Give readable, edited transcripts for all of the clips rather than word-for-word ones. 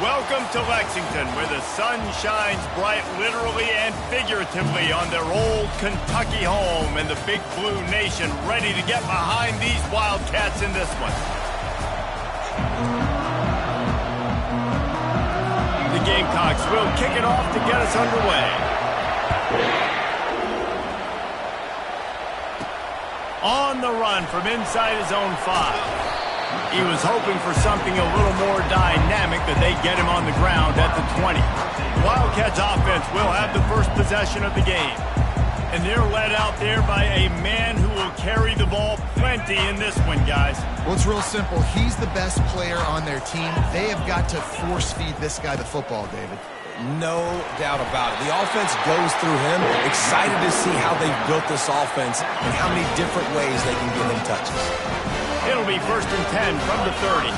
Welcome to Lexington, where the sun shines bright literally and figuratively on their old Kentucky home, and the Big Blue Nation ready to get behind these Wildcats in this one. The Gamecocks will kick it off to get us underway. On the run from inside his own 5. He was hoping for something a little more dynamic, that they'd get him on the ground at the 20. Wildcats offense will have the first possession of the game. And they're led out there by a man who will carry the ball plenty in this one, guys. Well, it's real simple. He's the best player on their team. They have got to force feed this guy the football, David. No doubt about it. The offense goes through him. Excited to see how they've built this offense and how many different ways they can get him touches. It'll be 1st and 10 from the 30.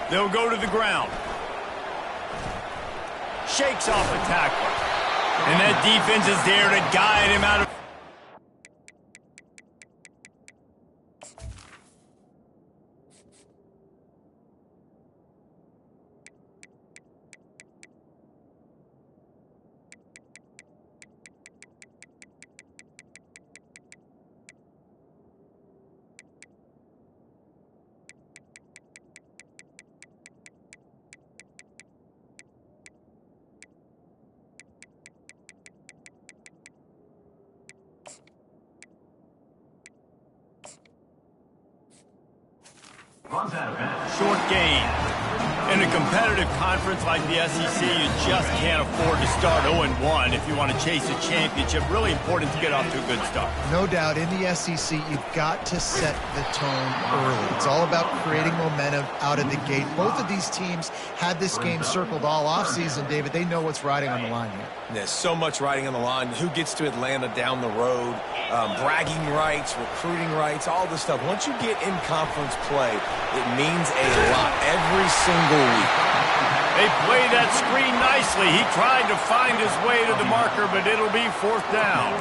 They'll go to the ground. Shakes off a tackler. And that defense is there to guide him out of... Short gain. In a competitive conference like the SEC, you just can't afford to start 0-1 if you want to chase a championship. Really important to get off to a good start. No doubt, in the SEC, you've got to set the tone early. It's all about creating momentum out of the gate. Both of these teams had this game circled all offseason, David. They know what's riding on the line here. There's so much riding on the line. Who gets to Atlanta down the road? Bragging rights, recruiting rights, all this stuff. Once you get in conference play, it means a lot every single week. They played that screen nicely. He tried to find his way to the marker, but it'll be 4th down.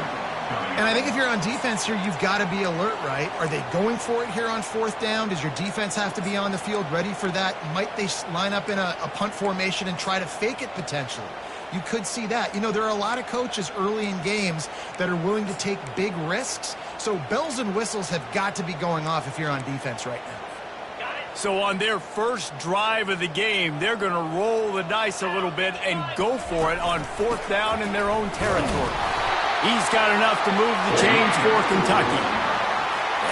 And I think if you're on defense here, you've got to be alert, right? Are they going for it here on 4th down? Does your defense have to be on the field ready for that? Might they line up in a punt formation and try to fake it potentially? You could see that. You know, there are a lot of coaches early in games that are willing to take big risks. So bells and whistles have got to be going off if you're on defense right now. So on their first drive of the game, they're going to roll the dice a little bit and go for it on 4th down in their own territory. He's got enough to move the chains for Kentucky.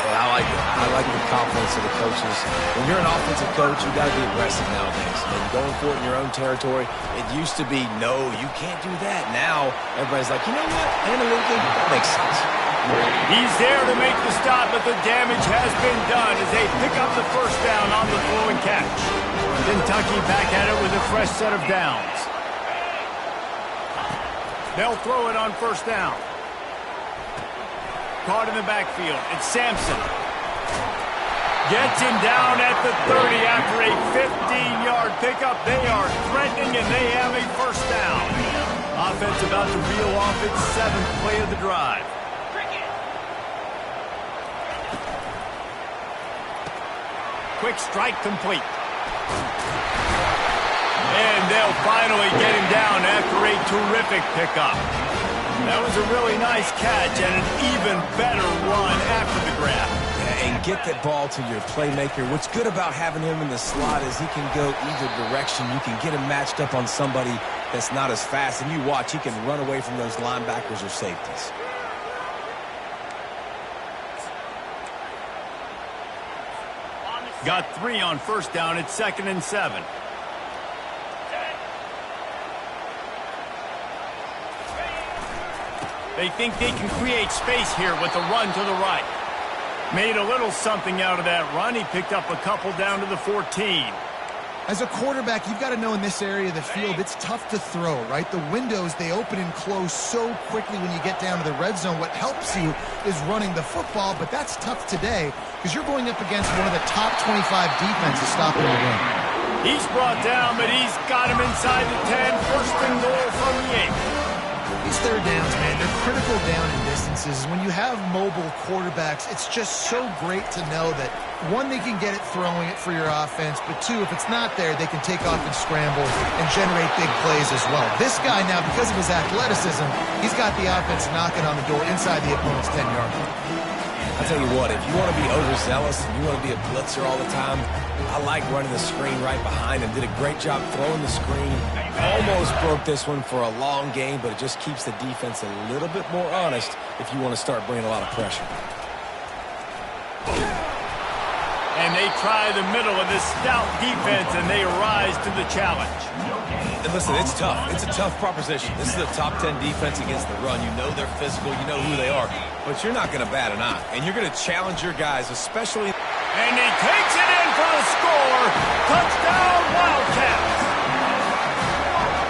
Yeah, I like it. I like the confidence of the coaches. When you're an offensive coach, you got to be aggressive nowadays. And going for it in your own territory, it used to be, no, you can't do that. Now, everybody's like, you know what? Analytically, that makes sense. He's there to make the stop, but the damage has been done as they pick up the 1st down on the throw and catch. Kentucky back at it with a fresh set of downs. They'll throw it on 1st down. Caught in the backfield. It's Sampson. Gets him down at the 30 after a 15-yard pickup. They are threatening, and they have a 1st down. Offense about to reel off its 7th play of the drive. Quick strike complete. And they'll finally get him down after a terrific pickup. That was a really nice catch and an even better run after the grab. And get that ball to your playmaker. What's good about having him in the slot is he can go either direction. You can get him matched up on somebody that's not as fast. And you watch, he can run away from those linebackers or safeties. Got 3 on 1st down. It's 2nd and 7. They think they can create space here with a run to the right. Made a little something out of that run. He picked up a couple down to the 14. As a quarterback, you've got to know in this area of the field, it's tough to throw, right? The windows, they open and close so quickly when you get down to the red zone. What helps you is running the football, but that's tough today because you're going up against one of the top 25 defenses stopping the run. He's brought down, but he's got him inside the 10. 1st and goal from the 8. These third downs, man, they're critical down in distances. When you have mobile quarterbacks, it's just so great to know that, one, they can get it throwing it for your offense, but two, if it's not there, they can take off and scramble and generate big plays as well. This guy now, because of his athleticism, he's got the offense knocking on the door inside the opponent's 10-yard line. I'll tell you what, if you want to be overzealous and you want to be a blitzer all the time, I like running the screen right behind him. Did a great job throwing the screen. Almost broke this one for a long game, but it just keeps the defense a little bit more honest if you want to start bringing a lot of pressure. And they try the middle of this stout defense, and they rise to the challenge. And listen, it's tough. It's a tough proposition. This is a top 10 defense against the run. You know they're physical. You know who they are. But you're not going to bat an eye. And you're going to challenge your guys, especially... And he takes it in for the score. Touchdown, Wildcats.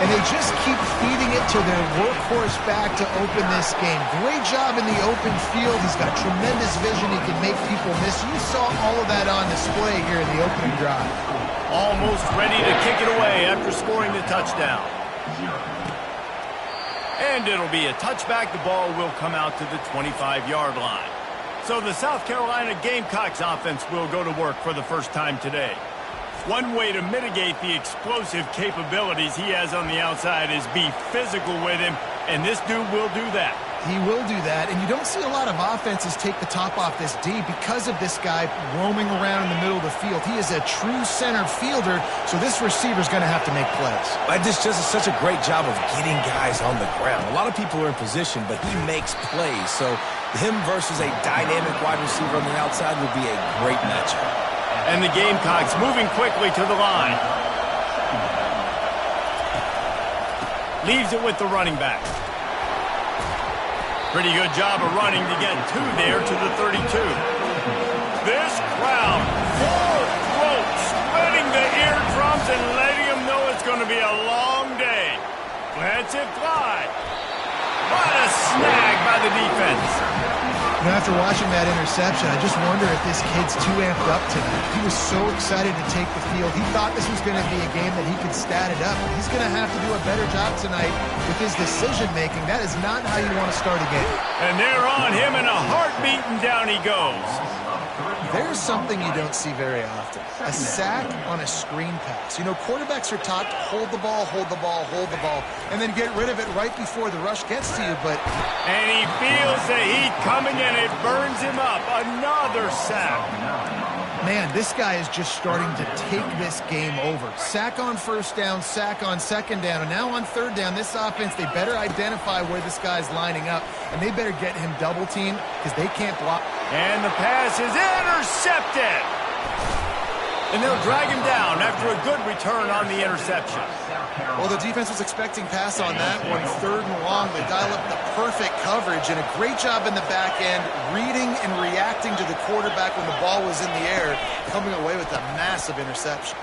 And they just keep feeding it to their workhorse back to open this game. Great job in the open field. He's got tremendous vision. He can make people miss. You saw all of that on display here in the opening drive. Almost ready to kick it away after scoring the touchdown. And it'll be a touchback. The ball will come out to the 25-yard line. So the South Carolina Gamecocks offense will go to work for the first time today. One way to mitigate the explosive capabilities he has on the outside is be physical with him, and this dude will do that. He will do that, and you don't see a lot of offenses take the top off this D because of this guy roaming around in the middle of the field. He is a true center fielder, so this receiver's going to have to make plays. But this does such a great job of getting guys on the ground. A lot of people are in position, but he makes plays, so him versus a dynamic wide receiver on the outside would be a great matchup. And the Gamecocks moving quickly to the line. Leaves it with the running back. Pretty good job of running to get two there to the 32. This crowd full throat, splitting the eardrums and letting them know it's going to be a long day. Lets it fly. What a snag by the defense. You know, after watching that interception, I just wonder if this kid's too amped up tonight. He was so excited to take the field. He thought this was going to be a game that he could stat it up. But he's going to have to do a better job tonight with his decision-making. That is not how you want to start a game. And they're on him in a heartbeat, and down he goes. There's something you don't see very often. A sack on a screen pass. You know, quarterbacks are taught to hold the ball, and then get rid of it right before the rush gets to you, but... And he feels the heat coming, and it burns him up. Another sack. Man, this guy is just starting to take this game over. Sack on first down, sack on second down, and now on third down, this offense, they better identify where this guy's lining up, and they better get him double-teamed because they can't block. And the pass is intercepted. And they'll drag him down after a good return on the interception. Well, the defense was expecting pass on that one. Third and long, they dial up the perfect coverage and a great job in the back end, reading and reacting to the quarterback when the ball was in the air, coming away with a massive interception.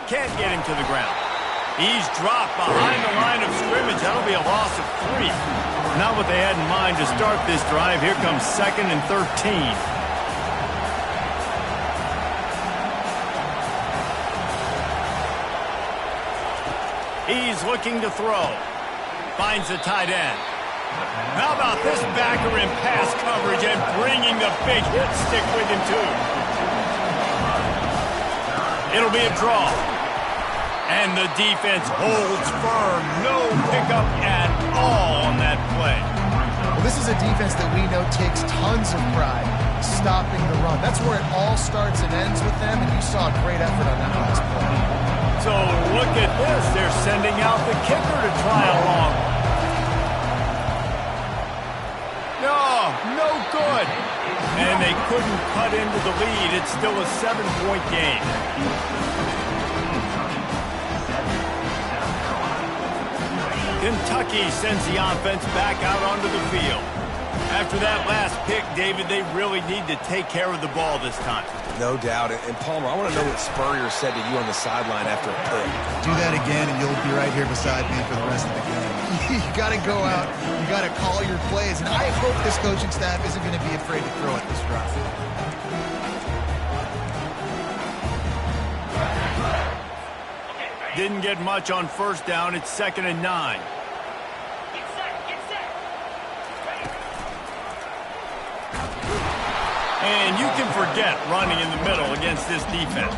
Can't get him to the ground. He's dropped behind the line of scrimmage. That'll be a loss of 3. Not what they had in mind to start this drive. Here comes 2nd and 13. He's looking to throw. Finds the tight end. How about this backer in pass coverage and bringing the big hit stick with him, too. It'll be a draw. And the defense holds firm. No pickup at all on that play. Well, this is a defense that we know takes tons of pride stopping the run. That's where it all starts and ends with them, and you saw a great effort on that last play. So look at this. They're sending out the kicker to try along. No good. And they couldn't cut into the lead. It's still a 7-point game. Kentucky sends the offense back out onto the field. After that last pick, David, they really need to take care of the ball this time. No doubt. And Palmer, I want to know what Spurrier said to you on the sideline after a pick. Do that again, and you'll be right here beside me for the rest of the game. You got to go out. You got to call your plays. And I hope this coaching staff isn't going to be afraid to throw at this drive. Didn't get much on first down. It's 2nd and 9. And you can forget running in the middle against this defense.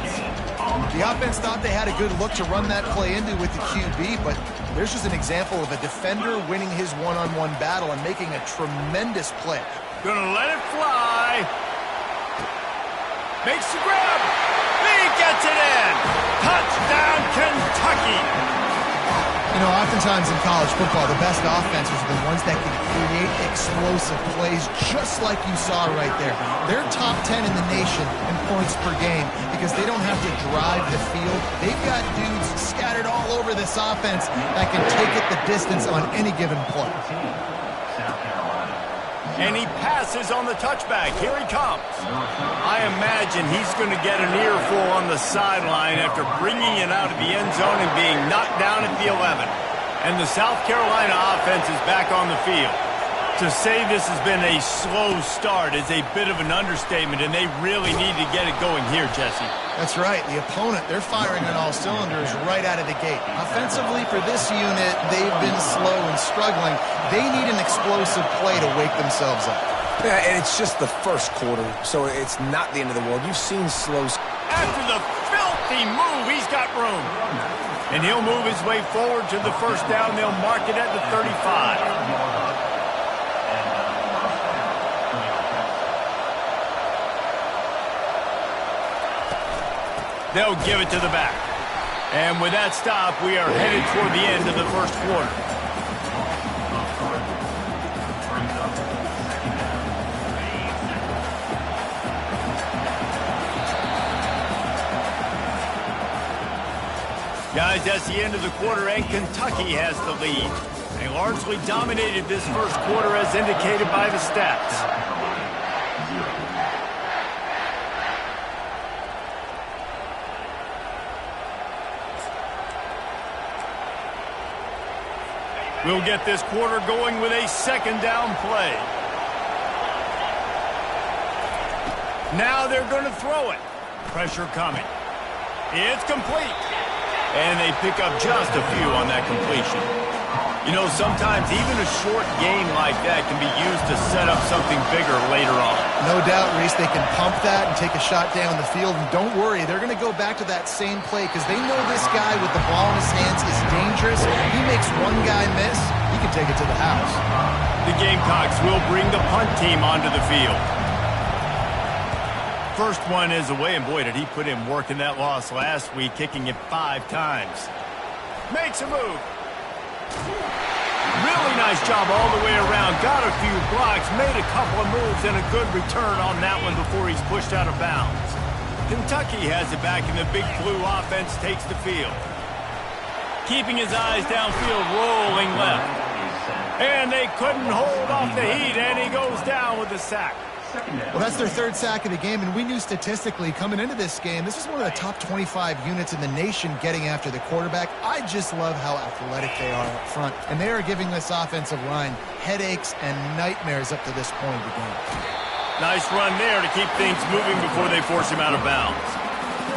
The offense thought they had a good look to run that play into with the QB, but there's just an example of a defender winning his one-on-one battle and making a tremendous play. Gonna let it fly. Makes the grab. He gets it in. Touchdown, Kentucky. You know, oftentimes in college football, the best offenses are the ones that can create explosive plays just like you saw right there. They're top 10 in the nation in points per game because they don't have to drive the field. They've got dudes scattered all over this offense that can take it the distance on any given play. And he passes on the touchback. Here he comes. I imagine he's going to get an earful on the sideline after bringing it out of the end zone and being knocked down at the 11. And the South Carolina offense is back on the field. To say this has been a slow start is a bit of an understatement, and they really need to get it going here, Jesse. That's right. The opponent, they're firing on all cylinders right out of the gate. Offensively, for this unit, they've been slow and struggling. They need an explosive play to wake themselves up. Yeah, and it's just the first quarter, so it's not the end of the world. You've seen slow... After the filthy move, he's got room. And he'll move his way forward to the first down. They'll mark it at the 35. They'll give it to the back. And with that stop, we are headed toward the end of the first quarter. Guys, that's the end of the quarter, and Kentucky has the lead. They largely dominated this first quarter as indicated by the stats. We'll get this quarter going with a second down play. Now they're going to throw it. Pressure coming. It's complete. And they pick up just a few on that completion. You know, sometimes even a short gain like that can be used to set up something bigger later on. No doubt, Reese, they can pump that and take a shot down the field. And don't worry, they're going to go back to that same play because they know this guy with the ball in his hands is dangerous. He makes one guy miss, he can take it to the house. The Gamecocks will bring the punt team onto the field. First one is away, and boy, did he put in work in that loss last week, kicking it 5 times. Makes a move. Really nice job all the way around. Got a few blocks, made a couple of moves, and a good return on that one before he's pushed out of bounds. Kentucky has it back, and the Big Blue offense takes the field. Keeping his eyes downfield, rolling left. And they couldn't hold off the heat, and he goes down with the sack. Well, that's their third sack of the game, and we knew statistically coming into this game, this is one of the top 25 units in the nation getting after the quarterback. I just love how athletic they are up front, and they are giving this offensive line headaches and nightmares up to this point of the game. Nice run there to keep things moving before they force him out of bounds.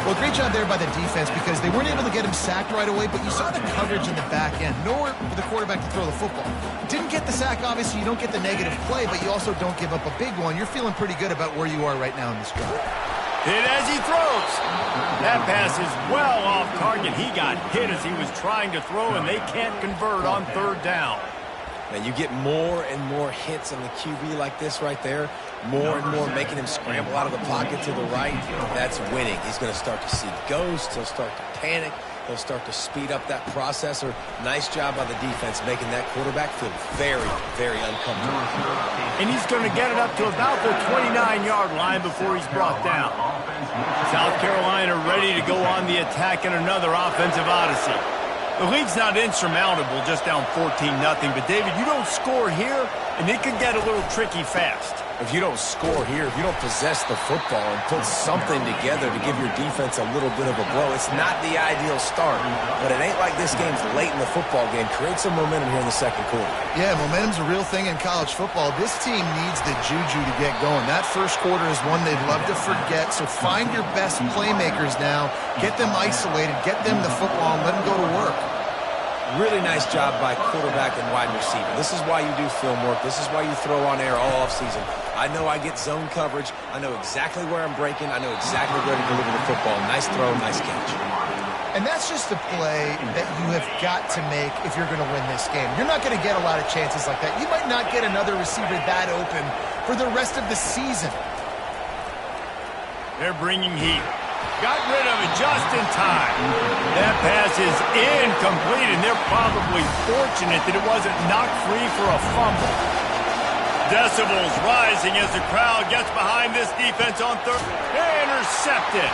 Well, great job there by the defense because they weren't able to get him sacked right away, but you saw the coverage in the back end. Nowhere for the quarterback to throw the football. Didn't get the sack, obviously. You don't get the negative play, but you also don't give up a big one. You're feeling pretty good about where you are right now in this drive. Hit as he throws. That pass is well off target. He got hit as he was trying to throw, and they can't convert on third down. Now, you get more and more hits on the QB like this right there, more and more making him scramble out of the pocket to the right. That's winning. He's going to start to see ghosts. He'll start to panic. He'll start to speed up that processor. Nice job by the defense making that quarterback feel very, very uncomfortable. And he's going to get it up to about the 29-yard line before he's brought down. South Carolina ready to go on the attack in another offensive odyssey. The lead's not insurmountable, just down 14-0. But, David, you don't score here, and it could get a little tricky fast. If you don't score here, if you don't possess the football and put something together to give your defense a little bit of a blow, it's not the ideal start. But it ain't like this game's late in the football game. Create some momentum here in the second quarter. Yeah, momentum's a real thing in college football. This team needs the juju to get going. That first quarter is one they'd love to forget. So find your best playmakers now. Get them isolated. Get them the football and let them go to work. Really nice job by quarterback and wide receiver. This is why you do film work. This is why you throw on air all offseason. I know I get zone coverage. I know exactly where I'm breaking. I know exactly where to deliver the football. Nice throw, nice catch. And that's just a play that you have got to make if you're going to win this game. You're not going to get a lot of chances like that. You might not get another receiver that open for the rest of the season. They're bringing heat. Got rid of it just in time. That pass is incomplete, and they're probably fortunate that it wasn't knocked free for a fumble. Decibels rising as the crowd gets behind this defense on third. Intercepted.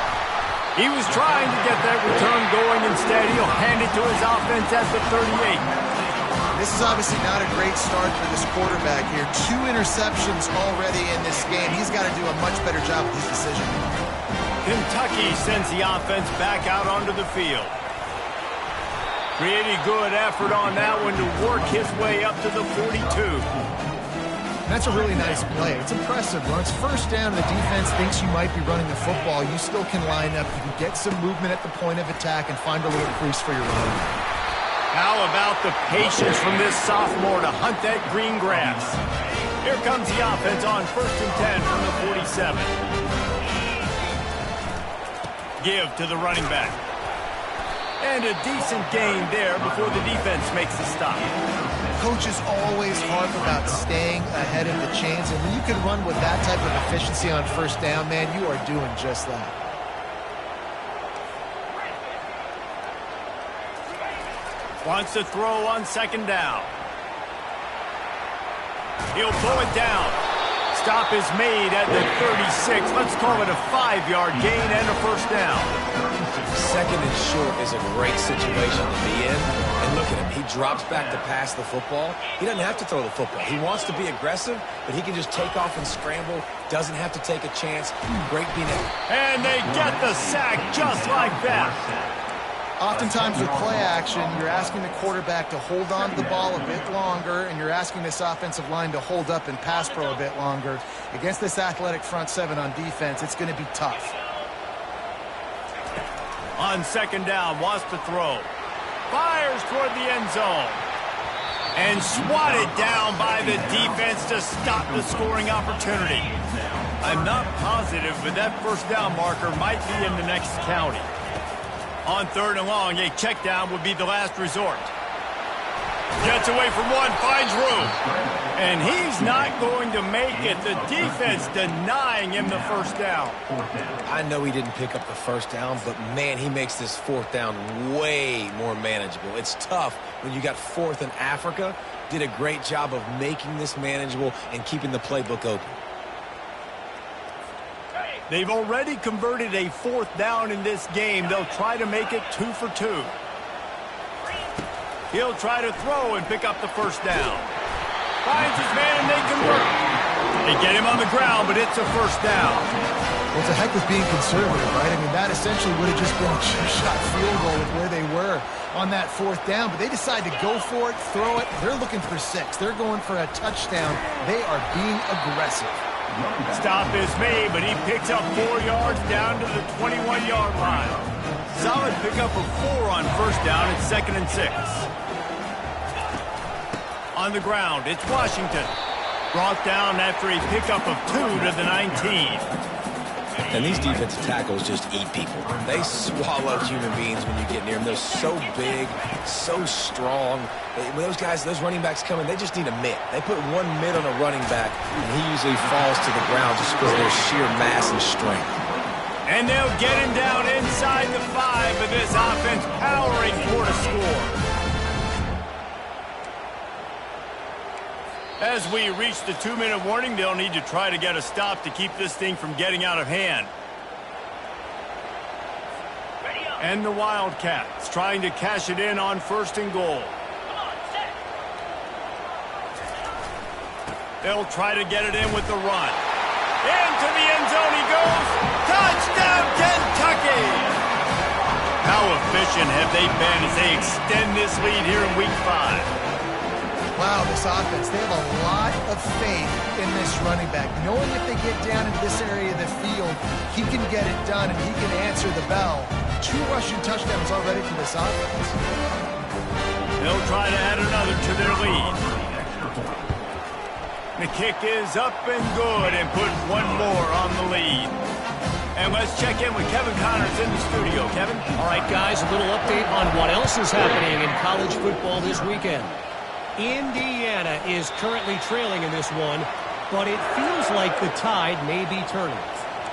He was trying to get that return going. Instead, he'll hand it to his offense at the 38. This is obviously not a great start for this quarterback here. 2 interceptions already in this game. He's got to do a much better job with his decision. Kentucky sends the offense back out onto the field. Pretty good effort on that one to work his way up to the 42. That's a really nice play. It's impressive. When it's first down and the defense thinks you might be running the football, you still can line up. You can get some movement at the point of attack and find a little crease for your run. How about the patience from this sophomore to hunt that green grass? Here comes the offense on 1st and 10 from the 47. Give to the running back. And a decent gain there before the defense makes the stop. Coaches always harp about staying ahead of the chains, and when you can run with that type of efficiency on first down, man, you are doing just that. Wants to throw on 2nd down. He'll pull it down. Stop is made at the 36. Let's call it a 5-yard gain and a 1st down. 2nd and short is a great situation to be in. And look at him. He drops back to pass the football. He doesn't have to throw the football. He wants to be aggressive, but he can just take off and scramble. Doesn't have to take a chance. Great being able. And they get the sack just like that. Oftentimes with play action, you're asking the quarterback to hold on to the ball a bit longer, and you're asking this offensive line to hold up and pass pro a bit longer. Against this athletic front 7 on defense, it's going to be tough. On 2nd down, wants to throw. Fires toward the end zone. And swatted down by the defense to stop the scoring opportunity. I'm not positive, but that 1st down marker might be in the next county. On 3rd and long, a check down would be the last resort. Gets away from one, finds room. And he's not going to make it. The defense denying him the 1st down. I know he didn't pick up the 1st down, but man, he makes this 4th down way more manageable. It's tough when you got 4th in Africa. Did a great job of making this manageable and keeping the playbook open. They've already converted a 4th down in this game. They'll try to make it 2 for 2. He'll try to throw and pick up the 1st down. Finds his man and they convert. They get him on the ground, but it's a 1st down. Well, it's a heck with being conservative, right? I mean, that essentially would have just been a 2-shot field goal with where they were on that 4th down, but they decide to go for it, throw it. They're looking for 6. They're going for a touchdown. They are being aggressive. Stop is made, but he picks up 4 yards down to the 21-yard line. Solid pickup of 4 on 1st down. It's 2nd and 6. On the ground, it's Washington. Brought down after a pickup of 2 to the 19. And these defensive tackles just eat people. They swallow human beings when you get near them. They're so big, so strong. When those guys, those running backs come in, they just need a mitt. They put one mitt on a running back, and he usually falls to the ground just because of their sheer mass and strength. And they'll get him down inside the 5, but this offense powering for a score. As we reach the 2-minute warning, they'll need to try to get a stop to keep this thing from getting out of hand. And the Wildcats trying to cash it in on 1st and goal. They'll try to get it in with the run. Into the end zone he goes. Touchdown, Kentucky! How efficient have they been as they extend this lead here in Week 5? Wow, this offense, they have a lot of faith in this running back. Knowing if they get down into this area of the field, he can get it done and he can answer the bell. 2 rushing touchdowns already for this offense. They'll try to add another to their lead. The kick is up and good and put one more on the lead. And let's check in with Kevin Connors in the studio. Kevin? All right, guys, a little update on what else is happening in college football this weekend. Indiana is currently trailing in this one, but it feels like the tide may be turning.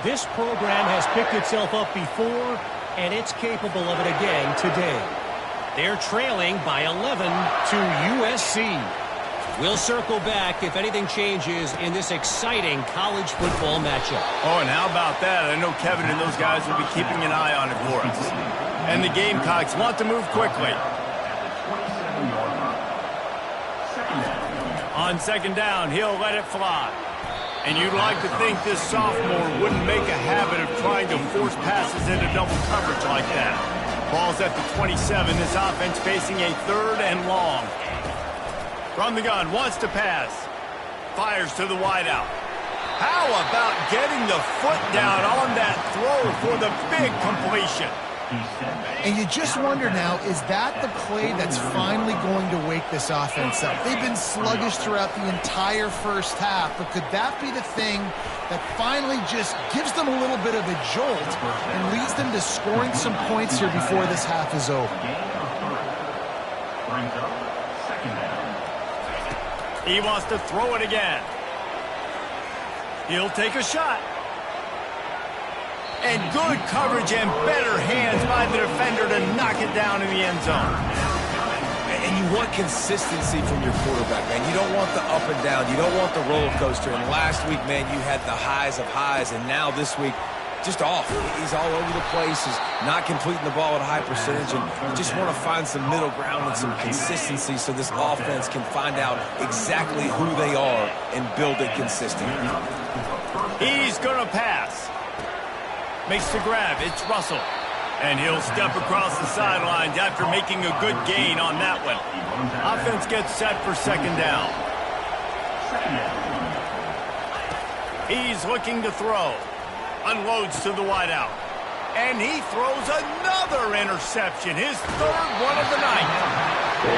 This program has picked itself up before, and it's capable of it again today. They're trailing by 11 to USC. We'll circle back if anything changes in this exciting college football matchup. Oh, and how about that? I know Kevin and those guys will be keeping an eye on it for us. And the Gamecocks want to move quickly. On second down, he'll let it fly. And you'd like to think this sophomore wouldn't make a habit of trying to force passes into double coverage like that. Ball's at the 27. This offense facing a 3rd and long. From the gun, wants to pass. Fires to the wideout. How about getting the foot down on that throw for the big completion? And you just wonder now, is that the play that's finally going to wake this offense up? They've been sluggish throughout the entire first half, but could that be the thing that finally just gives them a little bit of a jolt and leads them to scoring some points here before this half is over? He wants to throw it again. He'll take a shot. And good coverage and better hands by the defender to knock it down in the end zone. And you want consistency from your quarterback, man. You don't want the up and down. You don't want the roller coaster. And last week, man, you had the highs of highs. And now this week, just off. He's all over the place. He's not completing the ball at a high percentage. And you just want to find some middle ground and some consistency so this offense can find out exactly who they are and build it consistently. He's going to pass. Makes the grab. It's Russell. And he'll step across the sidelines after making a good gain on that one. Offense gets set for second down. He's looking to throw. Unloads to the wideout. And he throws another interception. His 3rd one of the night.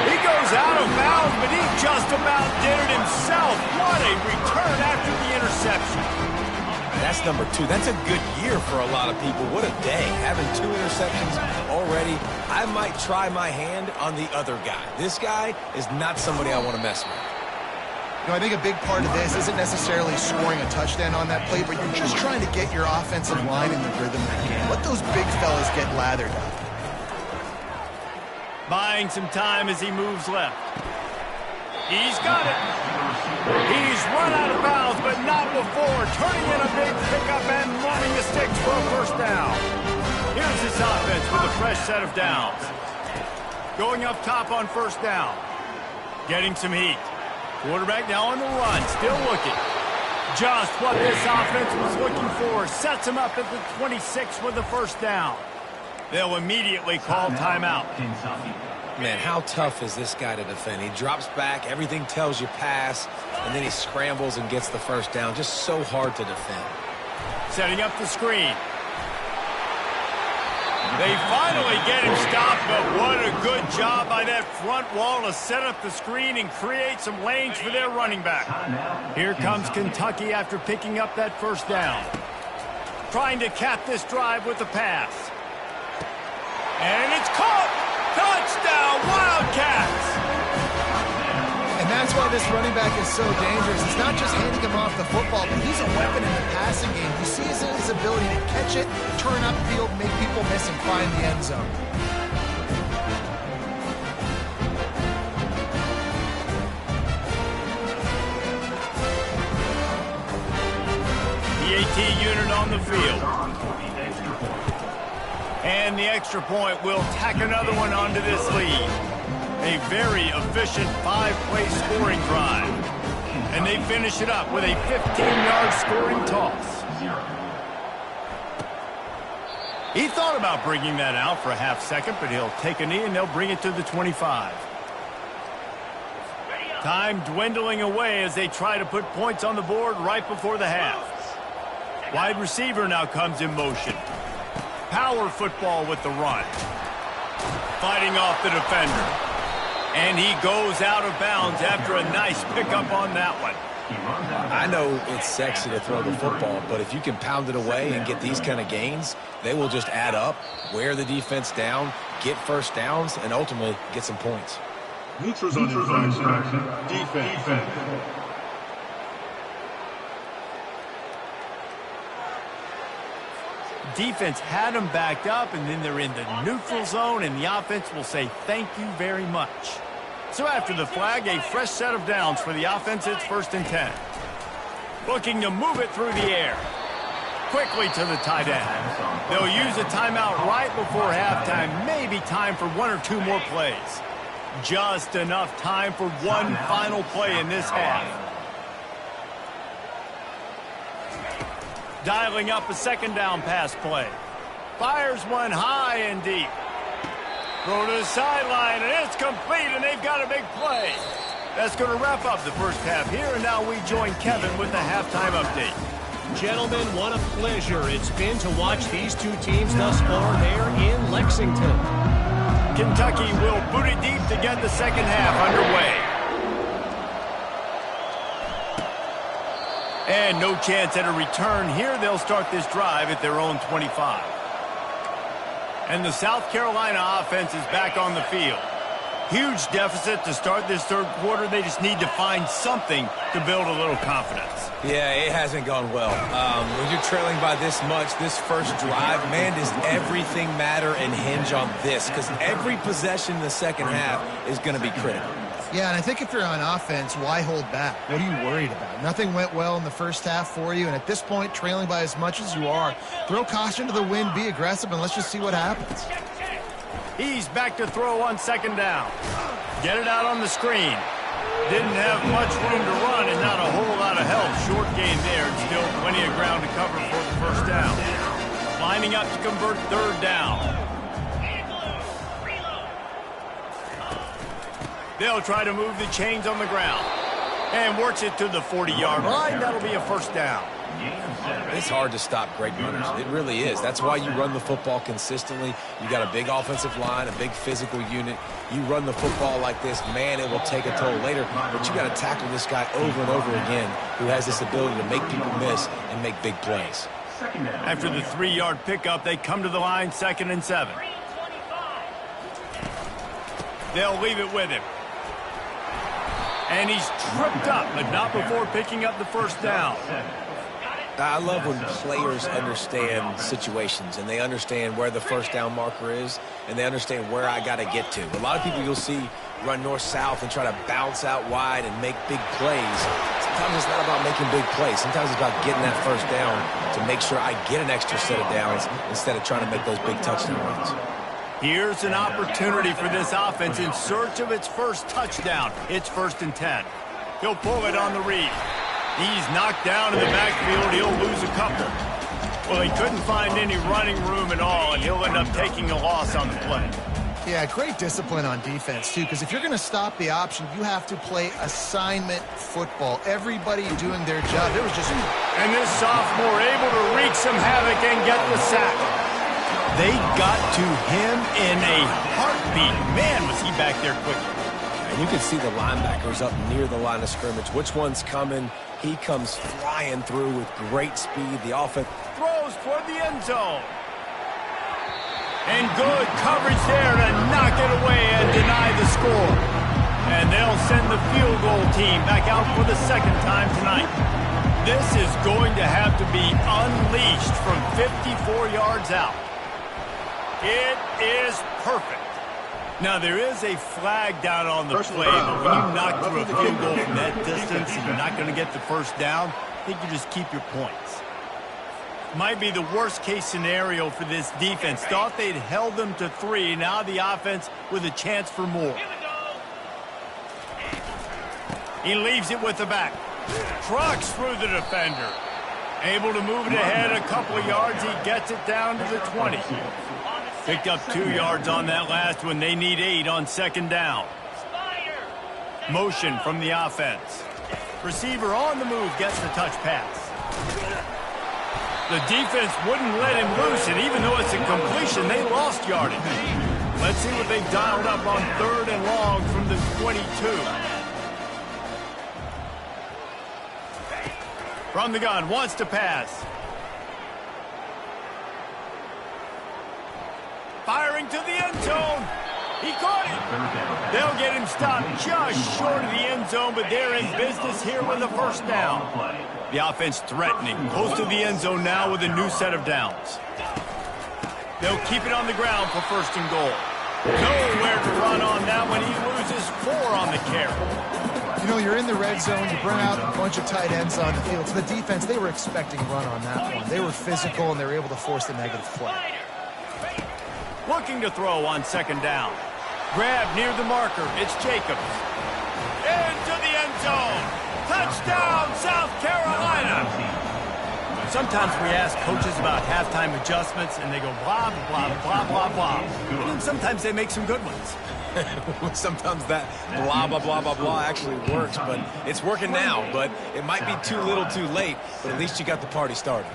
He goes out of bounds, but he just about did it himself. What a return after the interception. That's number 2. That's a good year for a lot of people. What a day. Having 2 interceptions already. I might try my hand on the other guy. This guy is not somebody I want to mess with. You know, I think a big part of this isn't necessarily scoring a touchdown on that play, but you're just trying to get your offensive line in the rhythm of the game. Let those big fellas get lathered up. Buying some time as he moves left. He's got it. He's run out of bounds, but not before. Turning in a big pickup and running the sticks for a first down. Here's his offense with a fresh set of downs. Going up top on first down. Getting some heat. Quarterback now on the run, still looking. Just what this offense was looking for. Sets him up at the 26 with the first down. They'll immediately call timeout. Man, how tough is this guy to defend? He drops back, everything tells you pass, and then he scrambles and gets the first down. Just so hard to defend. Setting up the screen. They finally get him stopped, but what a good job by that front wall to set up the screen and create some lanes for their running back. Here comes Kentucky after picking up that first down. Trying to cap this drive with the pass. And it's caught! Touchdown, Wildcats! And that's why this running back is so dangerous. It's not just handing him off the football, but he's a weapon in the passing game. You see his ability to catch it, turn upfield, make people miss, and find the end zone. The AT unit on the field. And the extra point will tack another one onto this lead. A very efficient 5-play scoring drive. And they finish it up with a 15-yard scoring toss. He thought about bringing that out for a half second, but he'll take a knee and they'll bring it to the 25. Time dwindling away as they try to put points on the board right before the half. Wide receiver now comes in motion. Power football with the run. Fighting off the defender. And he goes out of bounds after a nice pickup on that one. I know it's sexy to throw the football, but if you can pound it away and get these kind of gains, they will just add up, wear the defense down, get first downs, and ultimately get some points. Neutrals on infraction. Defense. Defense had them backed up, and then they're in the neutral zone, and the offense will say thank you very much. So after the flag, a fresh set of downs for the offense. It's 1st and 10. Looking to move it through the air. Quickly to the tight end. They'll use a timeout right before halftime. Maybe time for 1 or 2 more plays. Just enough time for one final play in this half. Dialing up a 2nd down pass play. Fires one high and deep. Throw to the sideline, and it's complete, and they've got a big play. That's going to wrap up the first half here, and now we join Kevin with the halftime update. Gentlemen, what a pleasure it's been to watch these two teams thus far there in Lexington. Kentucky will boot it deep to get the second half underway. And no chance at a return here. They'll start this drive at their own 25. And the South Carolina offense is back on the field. Huge deficit to start this third quarter. They just need to find something to build a little confidence. Yeah, it hasn't gone well. When you're trailing by this much, this first drive, man, does everything matter and hinge on this? Because every possession in the second half is going to be critical. Yeah, and I think if you're on offense, why hold back? What are you worried about? Nothing went well in the first half for you, and at this point, trailing by as much as you are, throw caution to the wind, be aggressive, and let's just see what happens. He's back to throw on 2nd down. Get it out on the screen. Didn't have much room to run and not a whole lot of help. Short gain there and still plenty of ground to cover for the first down. Lining up to convert 3rd down. They'll try to move the chains on the ground. And works it to the 40-yard line. That'll be a 1st down. It's hard to stop great runners. It really is. That's why you run the football consistently. You got a big offensive line, a big physical unit. You run the football like this, man, it will take a toll later. But you got to tackle this guy over and over again who has this ability to make people miss and make big plays. After the 3-yard pickup, they come to the line, 2nd and 7. They'll leave it with him. And he's tripped up, but not before picking up the 1st down. I love when players understand situations and they understand where the 1st down marker is and they understand where I got to get to. A lot of people you'll see run north-south and try to bounce out wide and make big plays. Sometimes it's not about making big plays. Sometimes it's about getting that 1st down to make sure I get an extra set of downs instead of trying to make those big touchdown runs. Here's an opportunity for this offense in search of its first touchdown. It's 1st and 10. He'll pull it on the read. He's knocked down in the backfield. He'll lose a couple. Well, he couldn't find any running room at all, and he'll end up taking a loss on the play. Yeah, great discipline on defense, too, because if you're going to stop the option, you have to play assignment football. Everybody doing their job. There was just... And this sophomore able to wreak some havoc and get the sack. They got to him in a heartbeat. Man, was he back there quickly. And you can see the linebackers up near the line of scrimmage. Which one's coming? He comes flying through with great speed. The offense throws toward the end zone. And good coverage there to knock it away and deny the score. And they'll send the field goal team back out for the 2nd time tonight. This is going to have to be unleashed from 54 yards out. It is perfect. Now, there is a flag down on the play, but when you knock through a field goal from that distance and you're not going to get the 1st down, I think you just keep your points. Might be the worst-case scenario for this defense. Thought they'd held them to 3. Now the offense with a chance for more. He leaves it with the back. Trucks through the defender. Able to move it ahead a couple of yards. He gets it down to the 20. Picked up 2 yards on that last one. They need 8 on 2nd down. Motion from the offense. Receiver on the move gets the touch pass. The defense wouldn't let him loose, and even though it's a completion, they lost yardage. Let's see what they've dialed up on 3rd and long from the 22. From the gun, wants to pass. Firing to the end zone. He caught it. They'll get him stopped just short of the end zone, but they're in business here with a first down. The offense threatening, close to the end zone now with a new set of downs. They'll keep it on the ground for 1st and goal. Nowhere to run on that one. He loses 4 on the carry. You know, you're in the red zone. You bring out a bunch of tight ends on the field. So the defense, they were expecting run on that one. They were physical, and they were able to force the negative play. Looking to throw on 2nd down. Grab near the marker. It's Jacobs. Into the end zone. Touchdown, South Carolina. Sometimes we ask coaches about halftime adjustments, and they go blah, blah, blah, blah, blah. And then sometimes they make some good ones. Sometimes that blah, blah, blah, blah, blah actually works, but it's working now. But it might be too little too late, but at least you got the party started.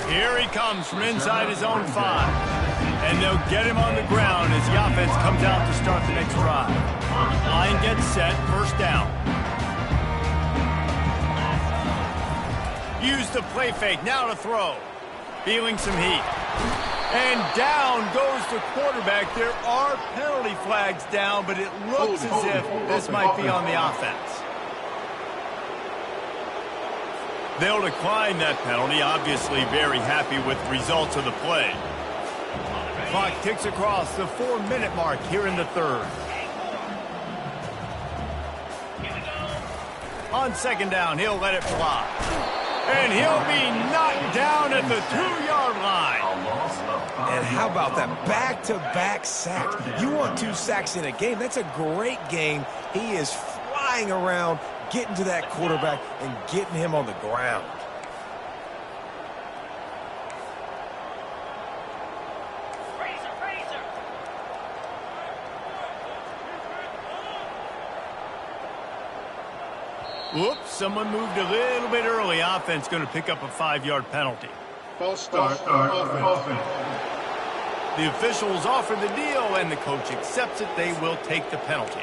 Here he comes from inside his own 5. And they'll get him on the ground as the offense comes out to start the next drive. Line gets set, 1st down. Use the play fake, now to throw. Feeling some heat. And down goes the quarterback. There are penalty flags down, but it looks as if this might be on the offense. They'll decline that penalty, obviously very happy with the results of the play. Clock ticks across the 4-minute mark here in the 3rd. On 2nd down, he'll let it fly. And he'll be knocked down at the 2-yard line. And how about that back-to-back sacks? You want 2 sacks in a game? That's a great game. He is flying around, getting to that quarterback and getting him on the ground. Whoops, someone moved a little bit early. Offense going to pick up a 5-yard penalty. False start, offense. The officials offer the deal, and the coach accepts it. They will take the penalty.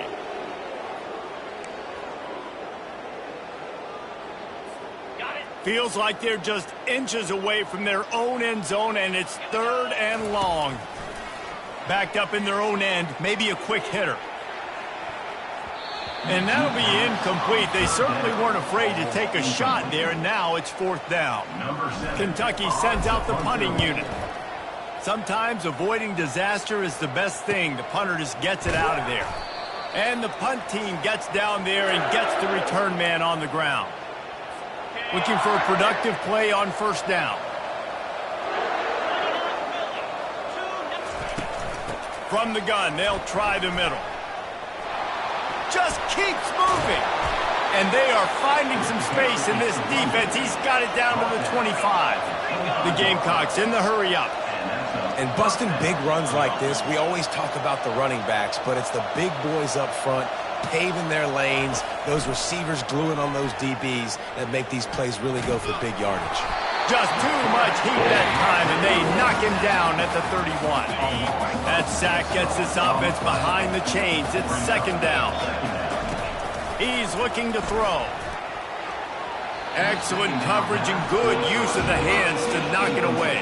Feels like they're just inches away from their own end zone, and it's 3rd and long. Backed up in their own end, maybe a quick hitter. And that'll be incomplete. They certainly weren't afraid to take a shot there, and now it's 4th down. Kentucky sends out the punting unit. Sometimes avoiding disaster is the best thing. The punter just gets it out of there. And the punt team gets down there and gets the return man on the ground. Looking for a productive play on 1st down. From the gun, they'll try the middle. Just keeps moving. And they are finding some space in this defense. He's got it down to the 25. The Gamecocks in the hurry up. And busting big runs like this, we always talk about the running backs, but it's the big boys up front paving their lanes, those receivers gluing on those DBs that make these plays really go for big yardage. Just too much heat that time, and they knock him down at the 31. That sack gets this offense behind the chains. It's 2nd down. He's looking to throw. Excellent coverage and good use of the hands to knock it away.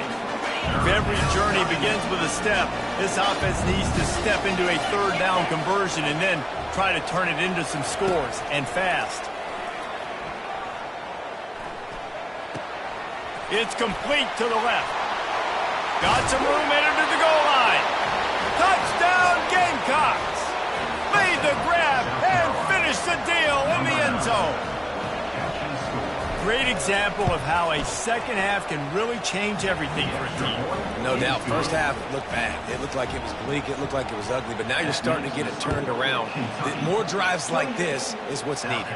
If every journey begins with a step, this offense needs to step into a 3rd down conversion and then try to turn it into some scores, and fast. It's complete to the left. Got some room headed to the goal line. Touchdown, Gamecocks! Made the grab and finished the deal in the end zone. Great example of how a 2nd half can really change everything for a team. No doubt. 1st half looked bad. It looked like it was bleak. It looked like it was ugly. But now you're starting to get it turned around. More drives like this is what's needed.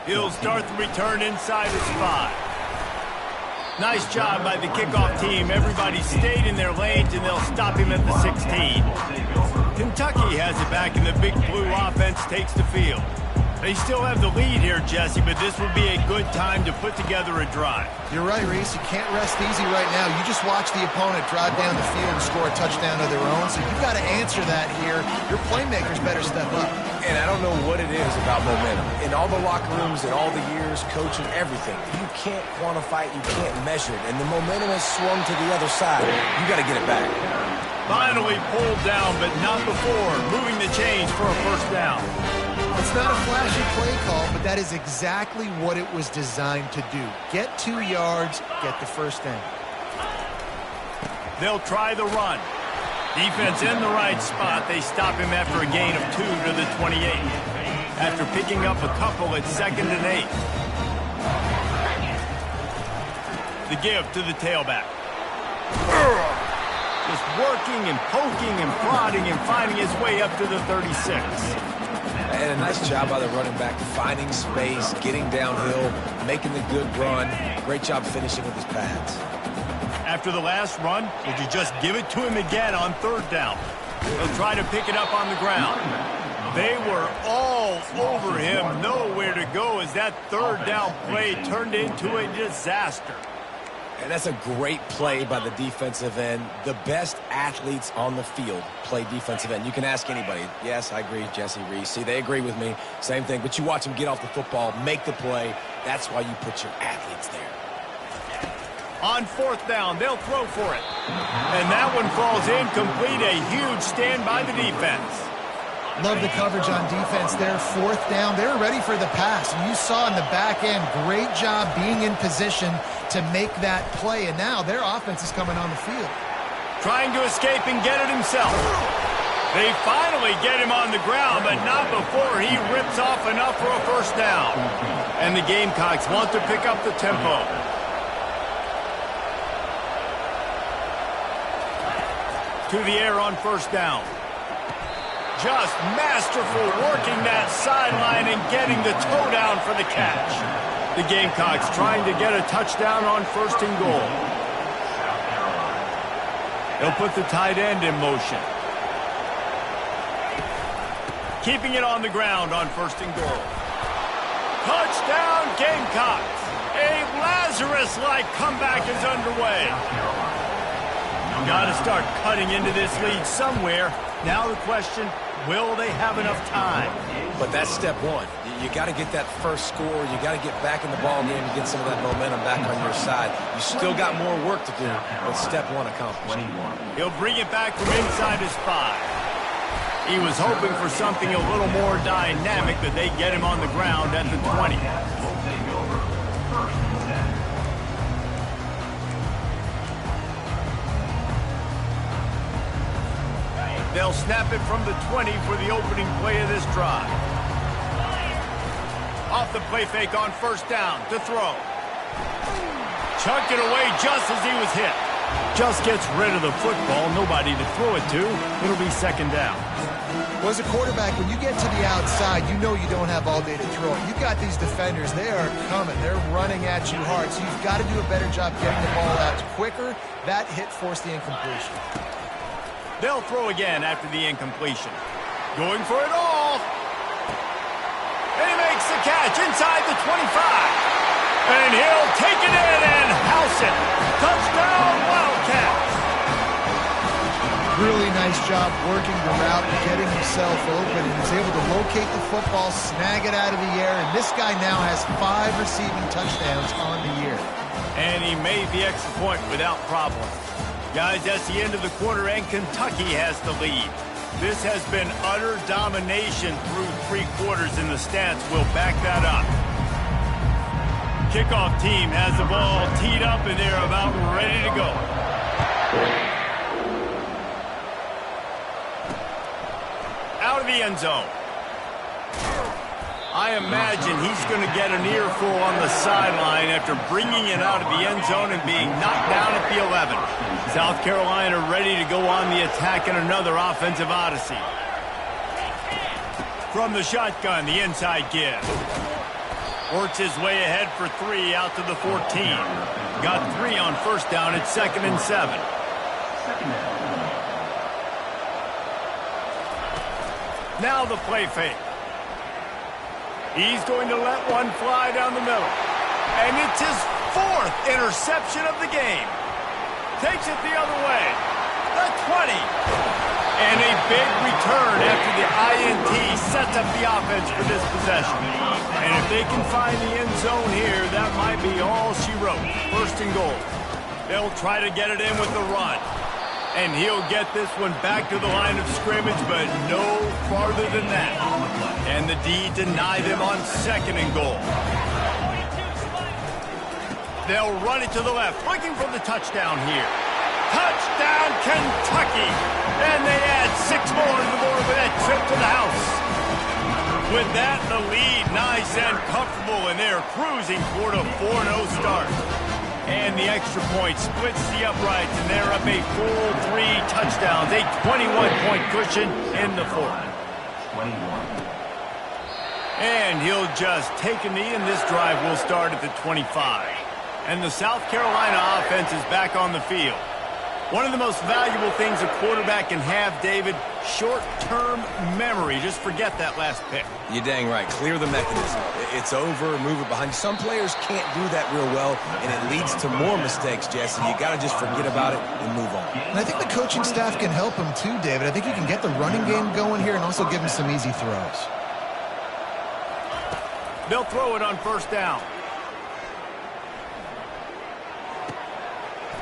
He'll start the return inside his 5. Nice job by the kickoff team. Everybody stayed in their lanes, and they'll stop him at the 16. Kentucky has it back, and the big blue offense takes the field. They still have the lead here, Jesse, but this would be a good time to put together a drive. You're right, Reese. You can't rest easy right now. You just watch the opponent drive down the field and score a touchdown of their own, so you've got to answer that here. Your playmakers better step up. And I don't know what it is about momentum. In all the locker rooms, in all the years, coaching, everything, you can't quantify it, you can't measure it. And the momentum has swung to the other side. You got to get it back. Finally pulled down, but not before moving the chains for a first down. It's not a flashy play call, but that is exactly what it was designed to do. Get 2 yards, get the first down. They'll try the run. Defense in the right spot. They stop him after a gain of 2 to the 28. After picking up a couple at 2nd and 8. The give to the tailback. Just working and poking and prodding and finding his way up to the 36. And a nice job by the running back, finding space, getting downhill, making the good run. Great job finishing with his pads. After the last run, would you just give it to him again on 3rd down? They'll try to pick it up on the ground. They were all over him, nowhere to go as that 3rd down play turned into a disaster. And that's a great play by the defensive end. The best athletes on the field play defensive end. You can ask anybody. Yes, I agree, Jesse, Reese. See, they agree with me. Same thing. But you watch them get off the football, make the play. That's why you put your athletes there. On 4th down, they'll throw for it. And that one falls incomplete. A huge stand by the defense. Love the coverage on defense there. 4th down, they were ready for the pass. And you saw in the back end, great job being in position to make that play. And now their offense is coming on the field. Trying to escape and get it himself. They finally get him on the ground, but not before he rips off enough for a first down. And the Gamecocks want to pick up the tempo. To the air on 1st down. Just masterful working that sideline and getting the toe down for the catch. The Gamecocks trying to get a touchdown on 1st and goal. They'll put the tight end in motion. Keeping it on the ground on 1st and goal. Touchdown Gamecocks! A Lazarus-like comeback is underway. Got to start cutting into this lead somewhere. Now the question, will they have enough time? But that's step one. You got to get that first score. You got to get back in the ball game and get some of that momentum back on your side. You still got more work to do, but step one accomplished. He'll bring it back from inside his 5. He was hoping for something a little more dynamic, but they get him on the ground at the 20. They'll snap it from the 20 for the opening play of this drive. Off the play fake on 1st down to throw. Chucked it away just as he was hit. Just gets rid of the football. Nobody to throw it to. It'll be 2nd down. Well, as a quarterback, when you get to the outside, you know you don't have all day to throw it. You've got these defenders. They are coming. They're running at you hard. So you've got to do a better job getting the ball out quicker. That hit forced the incompletion. They'll throw again after the incompletion. Going for it all. And he makes the catch inside the 25. And he'll take it in and house it. Touchdown, Wildcats. Really nice job working the route and getting himself open. And he's able to locate the football, snag it out of the air. And this guy now has 5 receiving touchdowns on the year. And he made the extra point without problem. Guys, that's the end of the quarter, and Kentucky has the lead. This has been utter domination through 3 quarters, and the stats will back that up. Kickoff team has the ball teed up, and they're about ready to go. Out of the end zone. I imagine he's going to get an earful on the sideline after bringing it out of the end zone and being knocked down at the 11. South Carolina ready to go on the attack in another offensive odyssey. From the shotgun, the inside give. Works his way ahead for 3 out to the 14. Got 3 on 1st down at 2nd and 7. Now the play fake. He's going to let one fly down the middle. And it's his 4th interception of the game. Takes it the other way. The 20. And a big return after the INT sets up the offense for this possession. And if they can find the end zone here, that might be all she wrote. 1st and goal. They'll try to get it in with the run. And he'll get this one back to the line of scrimmage, but no farther than that. And the D deny them on 2nd and goal. They'll run it to the left, looking for the touchdown here. Touchdown, Kentucky! And they add 6 more to the board with that trip to the house. With that, the lead nice and comfortable, and they're cruising toward a 4-0 start. And the extra point splits the uprights, and they're up a full 3 touchdowns, a 21-point cushion in the 4th. And he'll just take a knee, and this drive will start at the 25. And the South Carolina offense is back on the field. One of the most valuable things a quarterback can have, David, short-term memory. Just forget that last pick. You're dang right. Clear the mechanism. It's over, move it behind. Some players can't do that real well, and it leads to more mistakes, Jesse. You got to just forget about it and move on. And I think the coaching staff can help him too, David. I think he can get the running game going here and also give him some easy throws. They'll throw it on 1st down.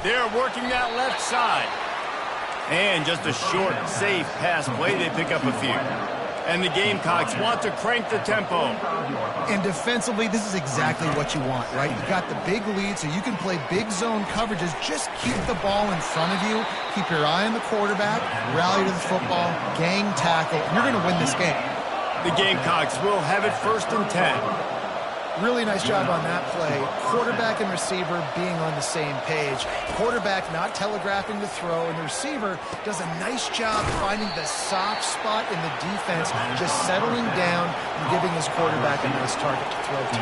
They're working that left side. And just a short, safe pass play. They pick up a few. And the Gamecocks want to crank the tempo. And defensively, this is exactly what you want, right? You've got the big lead, so you can play big zone coverages. Just keep the ball in front of you. Keep your eye on the quarterback. Rally to the football. Gang tackle. You're going to win this game. The Gamecocks will have it 1st and 10. Really nice job on that play. Quarterback and receiver being on the same page. Quarterback not telegraphing the throw, and the receiver does a nice job finding the soft spot in the defense, just settling down and giving his quarterback a nice target to throw to.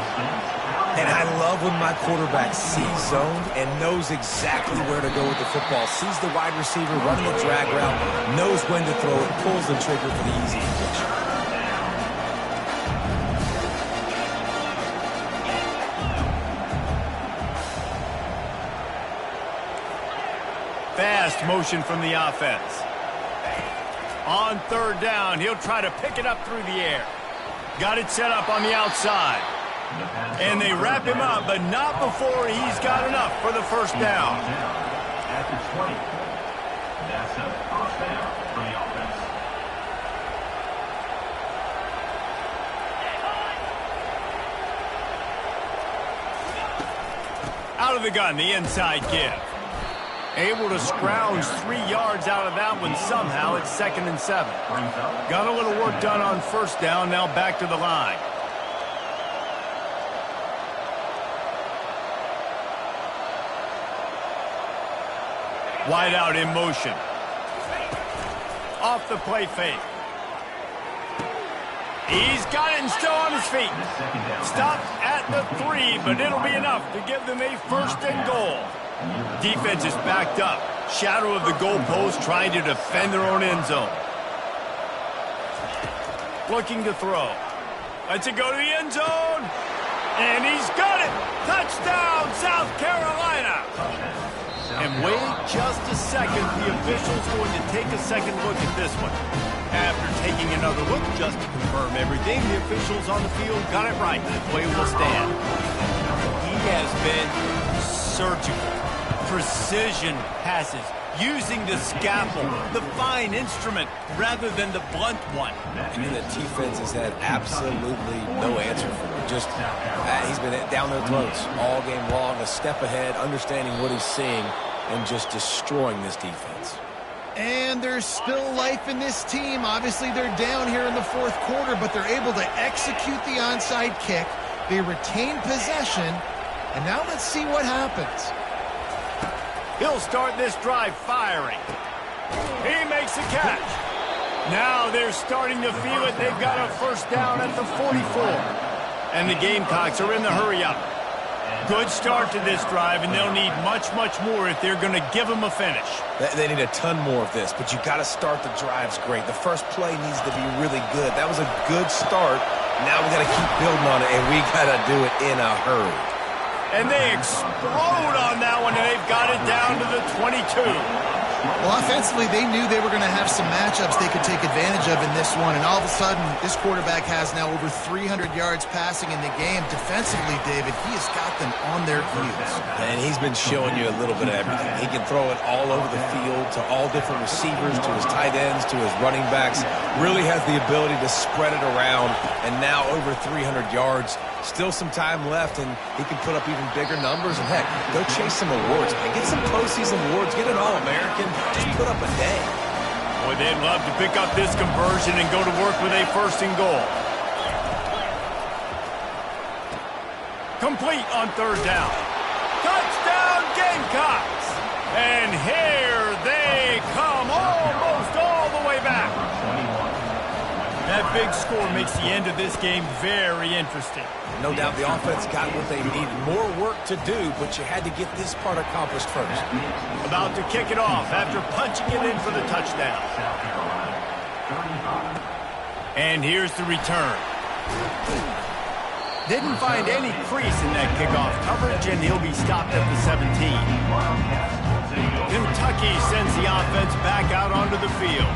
And I love when my quarterback sees zoned and knows exactly where to go with the football. Sees the wide receiver running the drag route, knows when to throw it, pulls the trigger for the easy completion. Fast motion from the offense. On 3rd down, he'll try to pick it up through the air. Got it set up on the outside. And they wrap him up, but not before he's got enough for the 1st down. At the 20. That's a 1st down for the offense. Out of the gun, the inside give. Able to scrounge 3 yards out of that one somehow. It's 2nd and 7. Got a little work done on 1st down, now back to the line. Wide out in motion. Off the play fake. He's got it and still on his feet. Stopped at the 3, but it'll be enough to give them a 1st and goal. Defense is backed up. Shadow of the goalpost trying to defend their own end zone. Looking to throw. Lets it go to the end zone. And he's got it. Touchdown, South Carolina. And wait just a second. The official's going to take a second look at this one. After taking another look just to confirm everything, the officials on the field got it right. The play will stand. He has been surgical. Precision passes, using the scalpel, the fine instrument, rather than the blunt one. And the defense has had absolutely no answer for it. Just, he's been down their throats all game long, a step ahead, understanding what he's seeing, and just destroying this defense. And there's still life in this team. Obviously, they're down here in the 4th quarter, but they're able to execute the onside kick. They retain possession, and now let's see what happens. He'll start this drive firing. He makes the catch. Now they're starting to feel it. They've got a 1st down at the 44. And the Gamecocks are in the hurry-up. Good start to this drive, and they'll need much, much more if they're going to give them a finish. They need a ton more of this, but you got to start the drives great. The first play needs to be really good. That was a good start, Now we got to keep building on it, and we got to do it in a hurry. And they explode on that one, and they've got it down to the 22. Well, offensively, they knew they were going to have some matchups they could take advantage of in this one, and all of a sudden, this quarterback has now over 300 yards passing in the game. Defensively, David, he has got them on their heels. And he's been showing you a little bit of everything. He can throw it all over the field to all different receivers, to his tight ends, to his running backs. Really has the ability to spread it around, and now over 300 yards. Still some time left, and he can put up even bigger numbers. And, heck, go chase some awards, man. Get some postseason awards. Get an All-American. Just put up a day. Boy, they'd love to pick up this conversion and go to work with a 1st and goal. Complete on 3rd down. Touchdown, Gamecocks! And here they come, almost all the way back. That big score makes the end of this game very interesting. No doubt the offense got what they needed. More work to do, but you had to get this part accomplished first. About to kick it off after punching it in for the touchdown. And here's the return. Didn't find any crease in that kickoff coverage, and he'll be stopped at the 17. Kentucky sends the offense back out onto the field.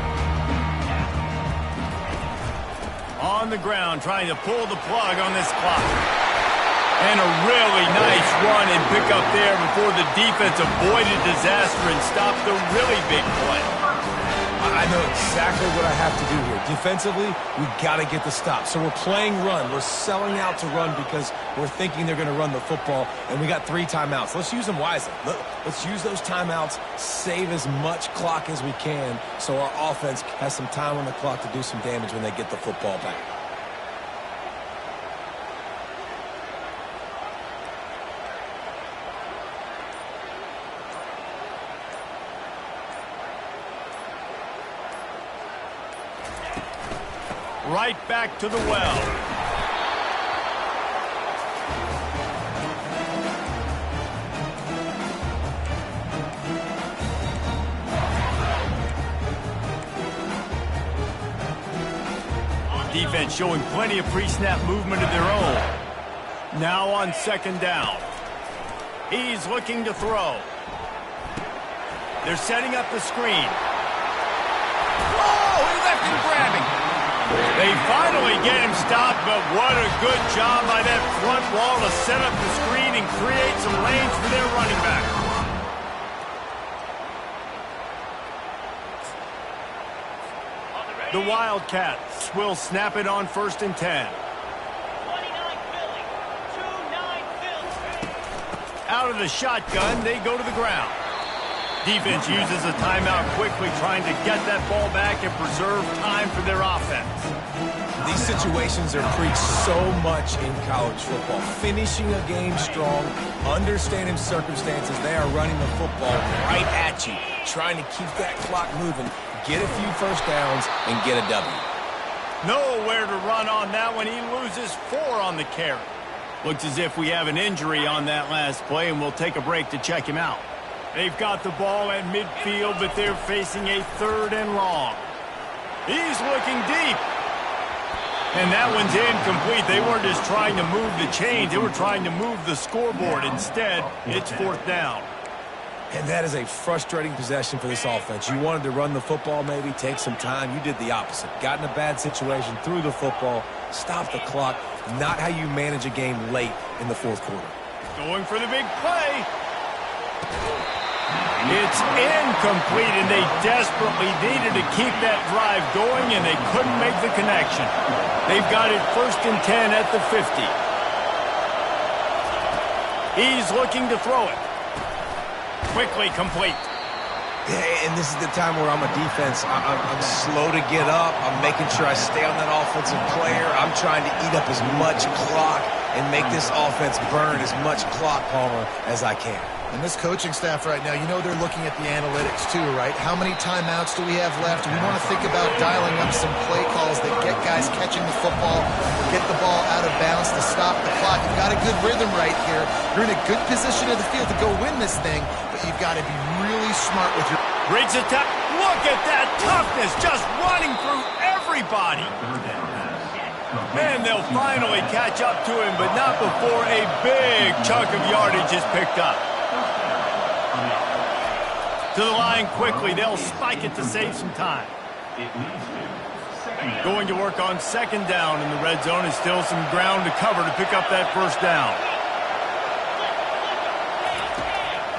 On the ground, trying to pull the plug on this clock. And a really nice run and pick up there before the defense avoided disaster and stopped the really big play. I know exactly what I have to do here. Defensively, we've got to get the stop. So we're playing run. We're selling out to run because we're thinking they're going to run the football, and we got 3 timeouts. Let's use them wisely. Let's use those timeouts, save as much clock as we can so our offense has some time on the clock to do some damage when they get the football back. Right back to the well. Defense showing plenty of pre-snap movement of their own. Now on 2nd down. He's looking to throw. They're setting up the screen. Oh, he left him grabbing. They finally get him stopped, but what a good job by that front wall to set up the screen and create some lanes for their running back. The Wildcats will snap it on 1st and 10. Out of the shotgun, they go to the ground. Defense uses a timeout quickly, trying to get that ball back and preserve time for their offense. These situations are preached so much in college football. Finishing a game strong, understanding circumstances. They are running the football right at you, trying to keep that clock moving, get a few 1st downs, and get a W. Nowhere to run on that one. He loses 4 on the carry. Looks as if we have an injury on that last play, and we'll take a break to check him out. They've got the ball at midfield, but they're facing a 3rd and long. He's looking deep. And that one's incomplete. They weren't just trying to move the chains. They were trying to move the scoreboard. Instead, it's 4th down. And that is a frustrating possession for this offense. You wanted to run the football, maybe take some time. You did the opposite. Got in a bad situation, threw the football, stopped the clock. Not how you manage a game late in the 4th quarter. Going for the big play. It's incomplete, and they desperately needed to keep that drive going, and they couldn't make the connection. They've got it 1st and 10 at the 50. He's looking to throw it. Quickly complete. And this is the time where I'm a defense. I'm slow to get up. I'm making sure I stay on that offensive player. I'm trying to eat up as much clock and make this offense burn as much clock, Palmer, as I can. And this coaching staff right now, you know they're looking at the analytics too, right? How many timeouts do we have left? We want to think about dialing up some play calls that get guys catching the football, get the ball out of bounds to stop the clock. You've got a good rhythm right here. You're in a good position of the field to go win this thing, but you've got to be really smart with your... Breaks the look at that toughness, just running through everybody. And they'll finally catch up to him, but not before a big chunk of yardage is picked up. To the line quickly. They'll spike it to save some time. Going to work on second down in the red zone, and still some ground to cover to pick up that first down.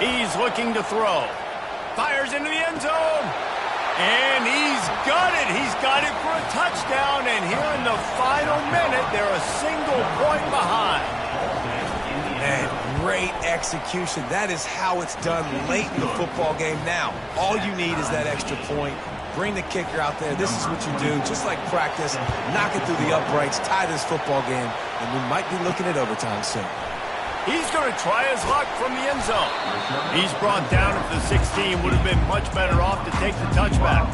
He's looking to throw. Fires into the end zone. And he's got it. He's got it for a touchdown. And here in the final minute, they're a single point behind. Man, great execution. That is how it's done late in the football game. Now, all you need is that extra point. Bring the kicker out there. This is what you do. Just like practice, knock it through the uprights, tie this football game, and we might be looking at overtime soon. He's going to try his luck from the end zone. He's brought down at the 16. Would have been much better off to take the touchback.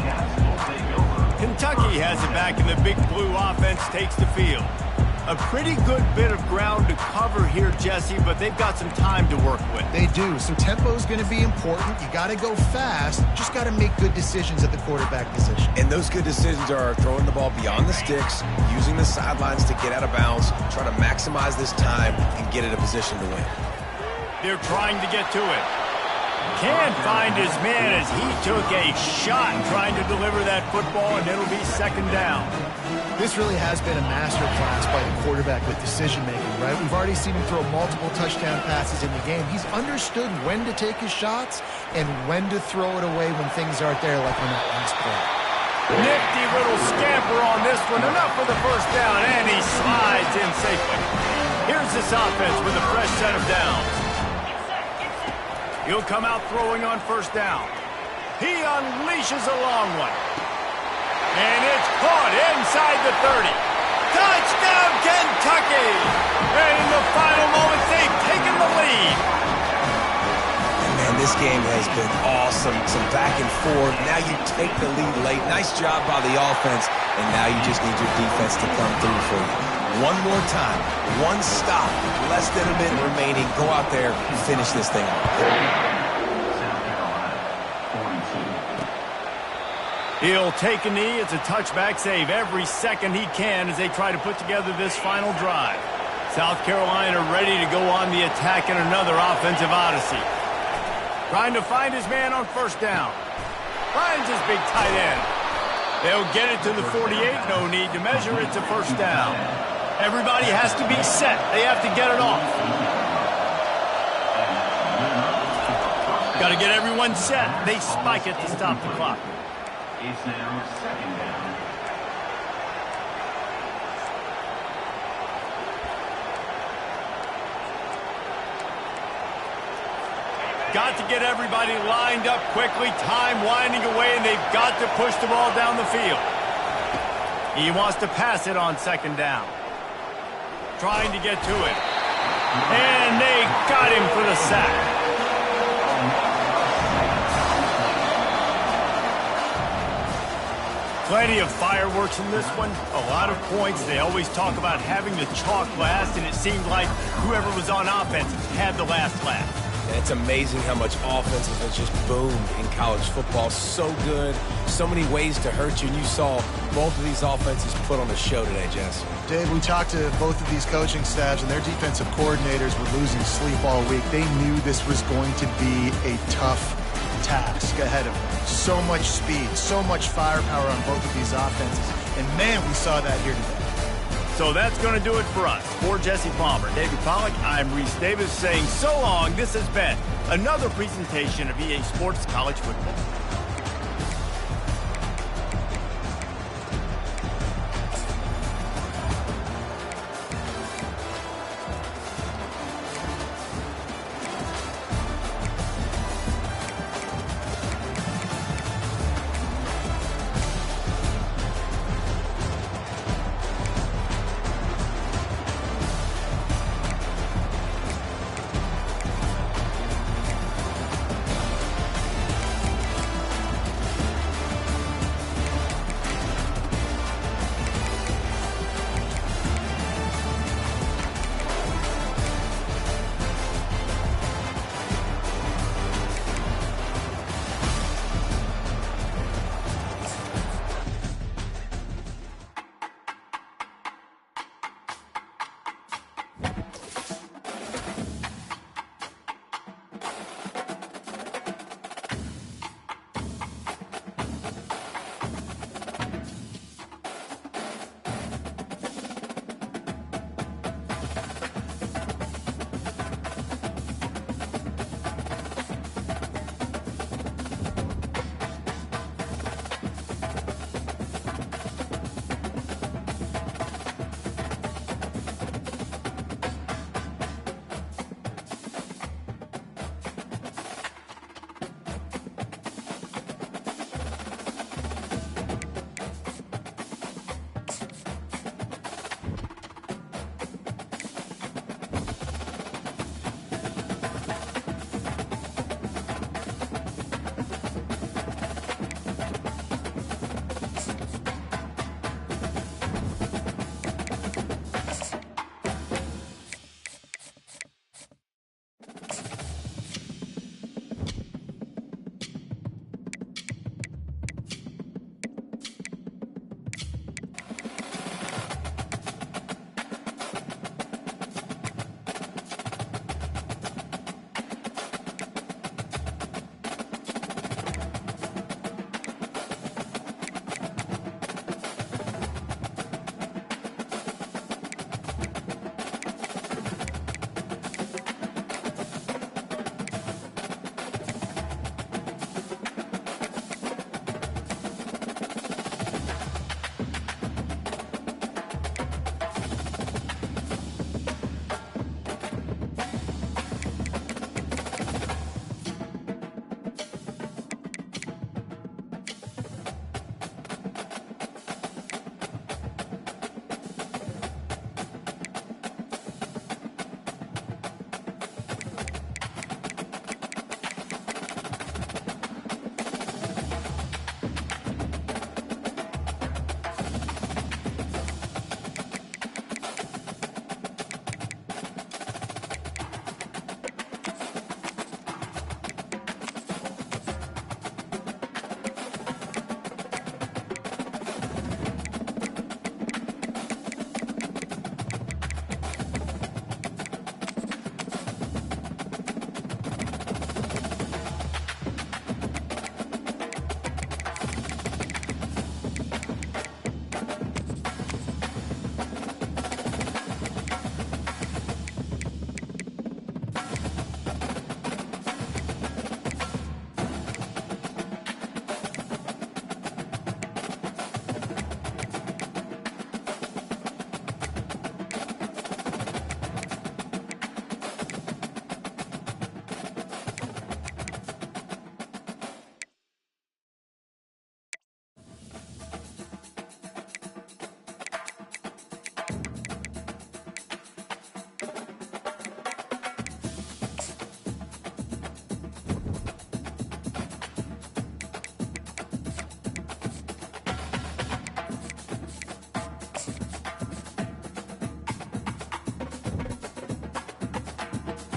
Kentucky has it back, and the big blue offense takes the field. A pretty good bit of ground to cover here, Jesse, but they've got some time to work with. They do, so tempo is going to be important. You got to go fast. Just got to make good decisions at the quarterback position. And those good decisions are throwing the ball beyond the sticks, using the sidelines to get out of bounds, trying to maximize this time and get in a position to win. They're trying to get to it. Can't find his man as he took a shot trying to deliver that football, and it'll be second down. This really has been a masterclass by the quarterback with decision-making, right? We've already seen him throw multiple touchdown passes in the game. He's understood when to take his shots and when to throw it away when things aren't there, like on that last play. Nifty little scamper on this one. Enough for the first down, and he slides in safely. Here's this offense with a fresh set of downs. He'll come out throwing on first down. He unleashes a long one. And it's caught inside the 30. Touchdown, Kentucky! And in the final moments, they've taken the lead. Man, this game has been awesome. Some back and forth. Now you take the lead late. Nice job by the offense. And now you just need your defense to come through for you. One more time. One stop. Less than a minute remaining. Go out there and finish this thing off. He'll take a knee. It's a touchback save every second he can as they try to put together this final drive. South Carolina ready to go on the attack in another offensive odyssey. Trying to find his man on first down. Finds his big tight end. They'll get it to the 48. No need to measure. It's a first down. Everybody has to be set. They have to get it off. Got to get everyone set. They spike it to stop the clock. It's now second down. Got to get everybody lined up quickly. Time winding away, and they've got to push the ball down the field. He wants to pass it on second down. Trying to get to it. And they got him for the sack. Plenty of fireworks in this one. A lot of points. They always talk about having the chalk last, and it seemed like whoever was on offense had the last laugh. It's amazing how much offense has just boomed in college football. So good. So many ways to hurt you. And you saw both of these offenses put on a show today, Jess. Dave, we talked to both of these coaching staffs, and their defensive coordinators were losing sleep all week. They knew this was going to be a tough task ahead of them. So much speed, so much firepower on both of these offenses. And, man, we saw that here today. So that's going to do it for us. For Jesse Palmer, David Pollack, I'm Reese Davis saying so long. This has been another presentation of EA Sports College Football.